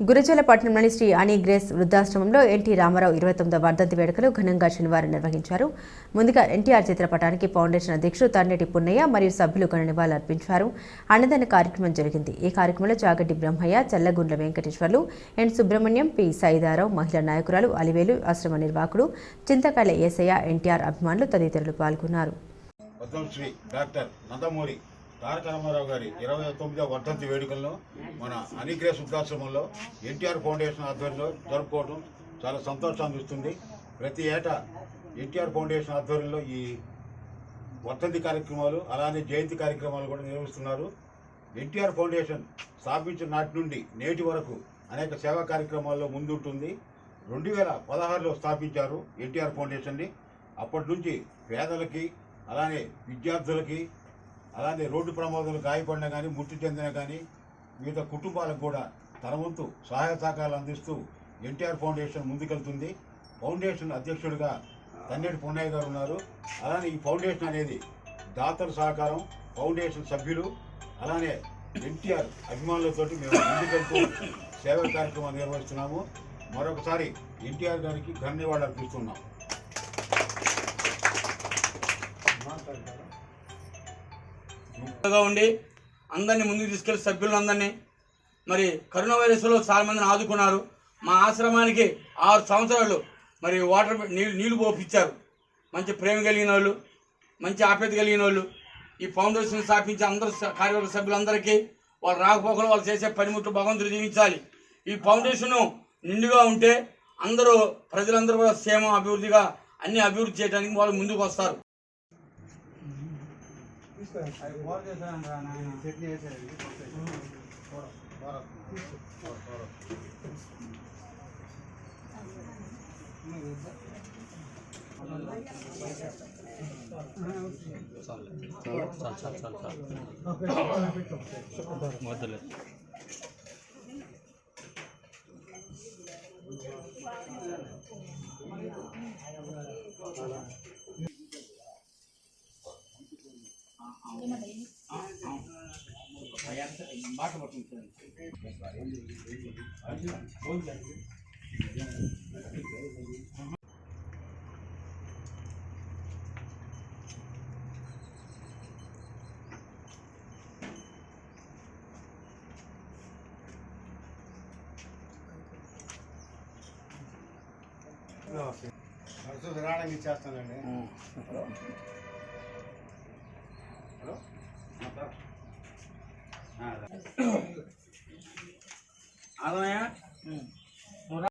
గురజాల పట్టణంలోని శ్రీ అనీ గ్రేస్ వృద్ధాశ్రమంలో ఎన్టీ రామారావు 29వ వర్ధంతి వేడుకలు ఘనంగా శనివారం నిర్వహించారు. ముందుగా ఎన్టీఆర్ చిత్రపటానికి ఫౌండేషన్ అధ్యక్షుడు తన్నెటి పున్నయ్య మరియు సభ్యులు ఘన నివాళులర్పించారు. అన్నదాన కార్యక్రమం జరిగింది. ఈ కార్యక్రమంలో జాగడ్డి బ్రహ్మయ్య, చల్లగుండ్ల వెంకటేశ్వర్లు, ఎన్ సుబ్రహ్మణ్యం, పి సైదారావు, మహిళా నాయకురాలు అలివేలు, ఆశ్రమ నిర్వాహకుడు చింతకాయల ఏసయ్య, ఎన్టీఆర్ అభిమానులు తదితరులు పాల్గొన్నారు. తారక రామారావు గారి 29వ వర్ధంతి వేడుకల్లో మన అనీ గ్రేస్ వృద్ధాశ్రమంలో ఎన్టీఆర్ ఫౌండేషన్ ఆధ్వర్యంలో జరుపుకోవడం చాలా సంతోషాన్ని ఇస్తుంది. ప్రతి ఏటా ఎన్టీఆర్ ఫౌండేషన్ ఆధ్వర్యంలో ఈ వర్ధంతి కార్యక్రమాలు అలానే జయంతి కార్యక్రమాలు కూడా నిర్వహిస్తున్నారు. ఎన్టీఆర్ ఫౌండేషన్ స్థాపించిన నాటి నుండి నేటి వరకు అనేక సేవా కార్యక్రమాల్లో ముందుంటుంది. 2016లో స్థాపించారు ఎన్టీఆర్ ఫౌండేషన్ని. అప్పటి నుంచి పేదలకి అలానే విద్యార్థులకి అలానే రోడ్డు ప్రమాదాలు గాయపడినా కానీ మృతి చెందిన కానీ వివిధ కుటుంబాలకు కూడా తన వంతు సహాయ సహకారాలు అందిస్తూ ఎన్టీఆర్ ఫౌండేషన్ ముందుకెళ్తుంది. ఫౌండేషన్ అధ్యక్షుడిగా తన్నెటి పున్నయ్య గారు ఉన్నారు. అలానే ఈ ఫౌండేషన్ అనేది దాతల సహకారం, ఫౌండేషన్ సభ్యులు అలానే ఎన్టీఆర్ అభిమానులతోటి మేము ముందుకెళ్తూ సేవా కార్యక్రమాలు నిర్వహిస్తున్నాము. మరొకసారి ఎన్టీఆర్ గారికి ఘన నివాళులు అర్పిస్తున్నాం. ఉండి అందరినీ ముందుకు తీసుకెళ్లి సభ్యులందరినీ మరి కరోనా వైరస్లో చాలా మందిని ఆదుకున్నారు. మా ఆశ్రమానికి 6 సంవత్సరాలు మరి వాటర్ నీళ్లు పోపించారు. మంచి ప్రేమ కలిగిన వాళ్ళు, మంచి ఆప్యాయత కలిగిన వాళ్ళు ఈ ఫౌండేషన్ స్థాపించి అందరూ కార్యవర్గ సభ్యులందరికీ వాళ్ళు రాకపోకలు వాళ్ళు చేసే పనిముట్లు భగవంతుడు జీవించాలి. ఈ ఫౌండేషన్ నిండుగా ఉంటే అందరూ ప్రజలందరూ కూడా క్షేమ అభివృద్ధిగా అన్ని అభివృద్ధి చేయడానికి వాళ్ళు ముందుకు వస్తారు. బాట పడుతుంది. రావడానికి ఇచ్చేస్తానండి. Hello hello అదనయ్య